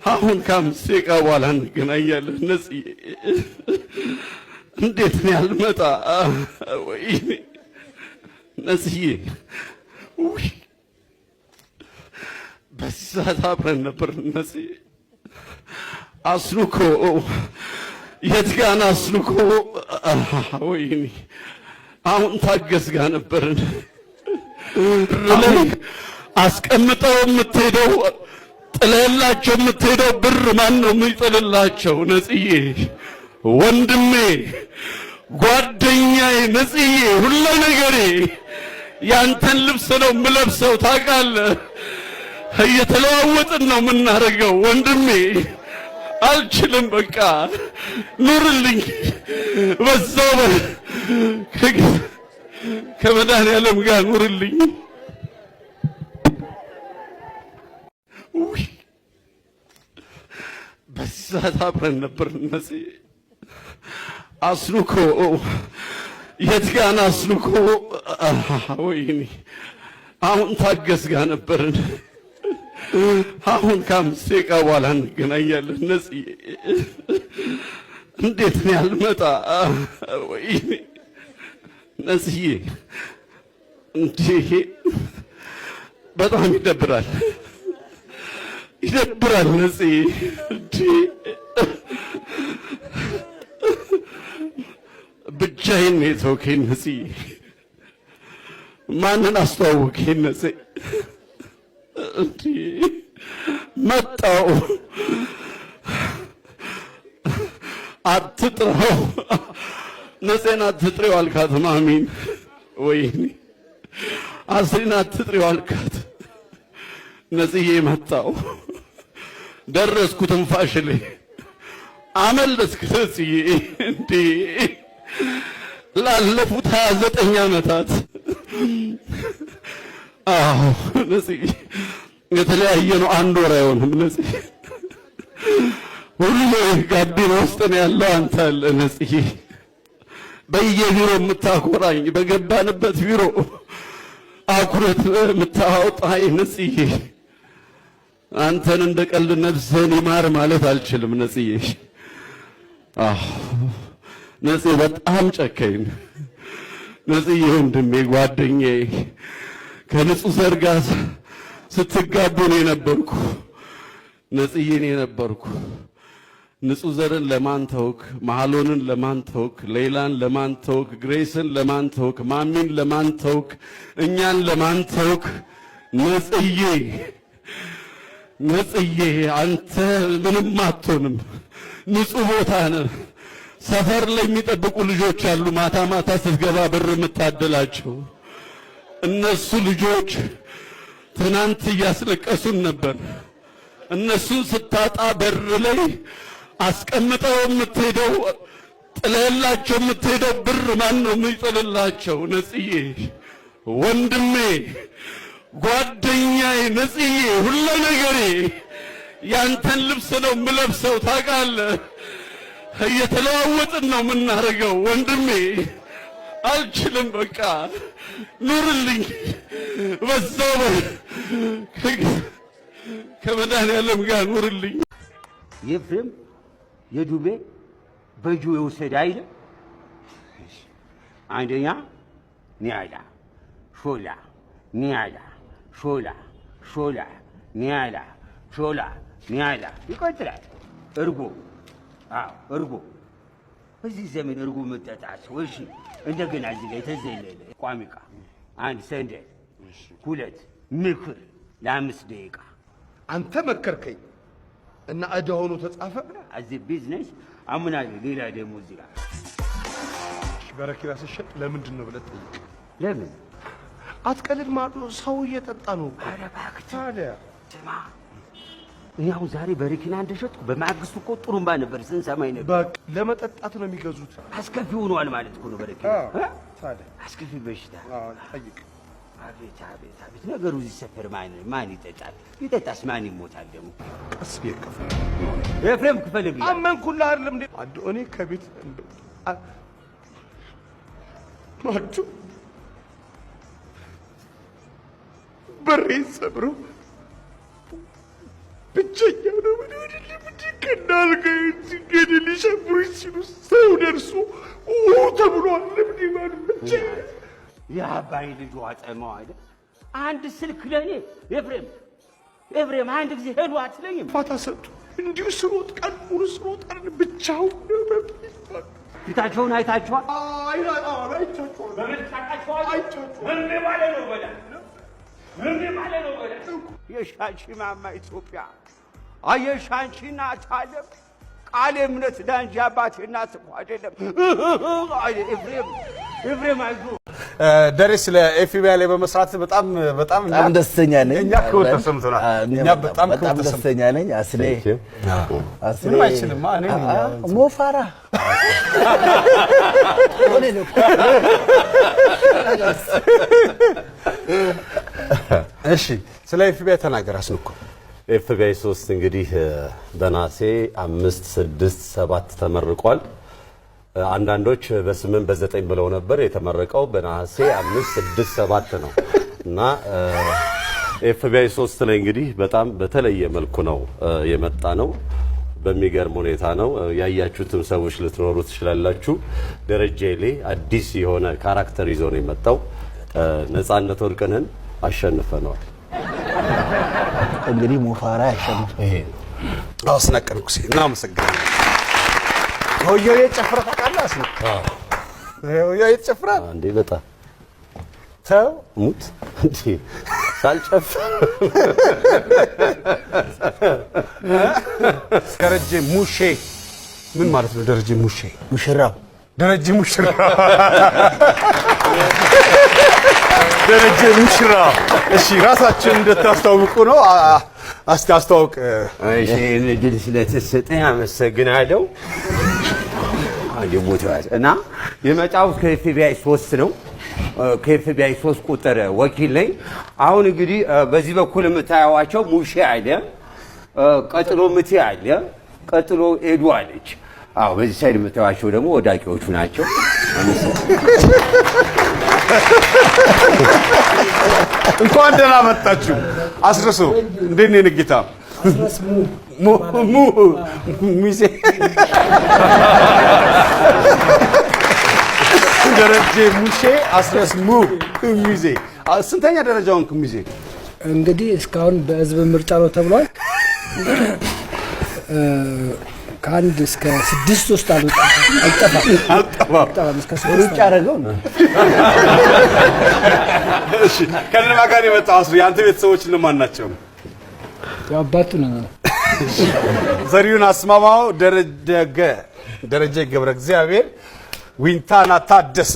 አሁን ከአምስት ደቂቃ በኋላ እንገናኛለን። ነጽዬ እንዴት ነው ያልመጣ? ወይኔ ነጽዬ፣ በዚህ ሰዓት አብረን ነበር። ነጽዬ አስሉኮ የት ጋር ነው አስሉኮ? ወይኔ አሁን ታገስ ጋር ነበርን። አስቀምጠው የምትሄደው ጥለላቸው የምትሄደው ብር ማን ነው የሚጥልላቸው? ነጽዬ ወንድሜ፣ ጓደኛዬ፣ ነጽዬ ሁሉ ነገሬ ያንተን ልብስ ነው የምለብሰው ታውቃለህ። እየተለዋወጥን ነው የምናደርገው ወንድሜ። አልችልም፣ በቃ ኑርልኝ። በዛው ከመድኃኒዓለም ጋር ኑርልኝ። በዚህ ሰዓት አብረን ነበር። ነጽዬ አስሉኮ የት ጋር ነው አስሉኮ? ወይኔ አሁን ታገስ ጋር ነበርን። አሁን ከአምስት ደቂቃ በኋላ እንገናኛለን። ነጽዬ እንዴት ነው ያልመጣ? ወይኔ ነጽዬ፣ እንዲህ በጣም ይደብራል፣ ይደብራል። ነጽዬ ብቻዬን ነው የተውከኝ። ነጽዬ ማንን አስተዋወከኝ? ነጽዬ መጣው አትጥራው፣ ነጽን አትጥሪው አልካት። ማሚን ወይኔ አስሪን አትጥሪው አልካት። ነጽዬ መጣው፣ ደረስኩ ትንፋሽ ላይ አመለጥክ። ነጽዬ እንዴ ላለፉት 29 ዓመታት አዎ ነጽዬ የተለያየ ነው። አንድ ወር አይሆንም። ነጽዬ ሁሉ ጋቢና ውስጥ ነው ያለው። አንተ አለ ነጽዬ፣ በየቢሮ የምታኮራኝ፣ በገባንበት ቢሮ አኩረት የምታወጣኝ ነጽዬ፣ አንተን እንደ ቀልድ ነፍስህን ይማር ማለት አልችልም። ነጽዬ አዎ ነጽዬ በጣም ጨከኝ። ነጽዬ ወንድሜ፣ ጓደኛዬ፣ ከንጹህ ዘር ጋር ስትጋቡ ነው የነበርኩ። ነጽዬ ነው የነበርኩ። ንጹህ ዘርን ለማን ተውክ? መሐሎንን ለማን ተውክ? ሌላን ለማን ተውክ? ግሬስን ለማን ተውክ? ማሚን ለማን ተውክ? እኛን ለማን ተውክ? ነጽዬ፣ ነጽዬ አንተ ምንም አትሆንም። ንጹህ ቦታ ነህ። ሰፈር ላይ የሚጠብቁ ልጆች አሉ። ማታ ማታ ስትገባ ብር የምታደላቸው እነሱ ልጆች ትናንት እያስለቀሱን ነበር። እነሱን ስታጣ በር ላይ አስቀምጠው የምትሄደው ጥለላቸው የምትሄደው ብር ማን ነው የሚጥልላቸው? ነጽዬ ወንድሜ፣ ጓደኛዬ፣ ነጽዬ ሁሉ ነገሬ ያንተን ልብስ ነው የምለብሰው ታውቃለህ። እየተለዋወጥን ነው የምናደርገው ወንድሜ። አልችልም፣ በቃ ኑርልኝ። በዛው ከመድኃኒዓለም ጋር ኑርልኝ። የፍሬም የዱቤ በእጁ የወሰደ አይደል? አንደኛ ኒያላ ሾላ፣ ኒያላ ሾላ፣ ሾላ ኒያላ፣ ሾላ ኒያላ ይቀጥላል። እርጎ፣ አዎ እርጎ። በዚህ ዘመን እርጎ መጠጣት እሺ። እንደገና እዚህ ላይ ተዘለለ ቋሚ ዕቃ፣ አንድ ሰንደል፣ ሁለት ምክር ለ5 ደቂቃ። አንተ መከርከኝ እና እዳ ሆኖ ተጻፈ። እዚህ ቢዝነስ አምናለሁ። ሌላ ደግሞ እዚህ ጋር በረኪና ሲሸጥ ለምንድን ነው ብለህ ጠይቅ። ለምን አትቀልድ ማለት ሰው እየጠጣ ነው። ኧረ እባክህ ታዲያ ስማ፣ እኔ አሁን ዛሬ በረኪና እንደሸጥኩ በማግስቱ እኮ ጥሩምባ ነበር ስንሰማኝ ነበር። በቃ ለመጠጣት ነው የሚገዙት። አስከፊ ሆኗል ማለት እኮ ነው በረኪና። ታዲያ አስከፊ በሽታ። ጠይቅ። አቤት አቤት አቤት! ነገሩ እዚህ ሰፈር ማን ይጠጣል? ይጠጣስ ማን ይሞታል ደግሞ? ቀስ ብዬ ክፈል። ኤፍሬም ክፈልልኝ። አመንኩልህ አይደለም እንዴ? አዶ እኔ ከቤት ማዱ በሬን ሰብሮ ብቸኛ ነው። እንዳልከኝ ገደል ሊሸብሩኝ ሲሉ ሰው ደርሶ ተብሏል። ልብድ ማድመቼ የአባይ ልጅ ዋጠመው አይደል? አንድ ስልክ ለኔ ኤፍሬም አንድ ጊዜ ሄዱ አትለኝም? ፋታ ሰጡ። እንዲሁ ስሮጥ ቀን ሙሉ ስሮጥ አይደል? ብቻውን ፊታቸውን አይታችኋል? የሻንቺ ማማ ኢትዮጵያ አየሻንቺ እናት ዓለም ቃል እምነት ዳንጂ አባቴ እናት እኮ አይደለም። ኤፍሬም አይዞህ ደሬ ስለ ኤፍቢአይ ላይ በመስራት በጣም ደስተኛ ነኝ። እኛ ክብር ተሰምቶናል። እኛ በጣም ደስተኛ ነኝ። አስሌ ምንም አይችልም። እኔ ሞፋራ እሺ፣ ስለ ኤፍቢአይ ተናገር አስንኩ። ኤፍቢአይ 3 እንግዲህ በነሐሴ 5፣ 6፣ 7 ተመርቋል። አንዳንዶች በ8 በ9 ብለው ነበር። የተመረቀው በነሐሴ 5፣ 6፣ 7 ነው እና ኤፍቢአይ 3 ላይ እንግዲህ በጣም በተለየ መልኩ ነው የመጣ ነው። በሚገርም ሁኔታ ነው። ያያችሁትም ሰዎች ልትኖሩ ትችላላችሁ። ደረጀ ኃይሌ አዲስ የሆነ ካራክተር ይዞ ነው የመጣው። ነፃነት ወርቅነህን አሸንፈነዋል። እንግዲህ ሞፋራ ያሸንፍ። ይሄ አስነቀልኩ ሲል እናመሰግናለን። ሆየው የጨፍራ ታውቃለህ? አስነቀ ሆየው የጨፍራ እንዴ በጣም ተው ሙት እንዴ ሳልጨፍር ደረጀ ሙሼ ምን ማለት ነው? ደረጀ ሙሼ ሙሽራው ደረጀ ሙሽራ ደረጀ ሙሽራ። እሺ ራሳችን እንድታስተዋውቁ ነው። እስቲ አስተዋውቅ። እሺ እድል ስለተሰጠኝ አመሰግናለሁ። እና የመጣሁት ከኤፍቢአይ 3 ነው። ከኤፍቢአይ 3 ቁጥር ወኪል ነኝ። አሁን እንግዲህ በዚህ በኩል የምታዩዋቸው ሙሼ አለ፣ ቀጥሎ ምቴ አለ፣ ቀጥሎ ኤዱ አለች። አዎ በዚህ ሳይድ የምታዩዋቸው ደግሞ ወዳቂዎቹ ናቸው። እንኳን ደህና መጣችሁ። አስረሱ እንዴት ነው ንግታ? ሚዜ ደረጀ ሙሼ አስረስ ሚዜ። ስንተኛ ደረጃውን ሚዜ? እንግዲህ እስካሁን በህዝብ ምርጫ ነው ተብሏል። ከአንድ እስከ 6 ውስጥ አልጠፋም። እስከ 6 ሩጫ አደረገው ነው። እሺ ከነማ ጋር የመጣው አስሩ የአንተ ቤተሰቦች እነማን ናቸው? ያባቱ ነው። ዘሪሁን አስማማው፣ ደረጀ ገብረ እግዚአብሔር፣ ዊንታና ታደሰ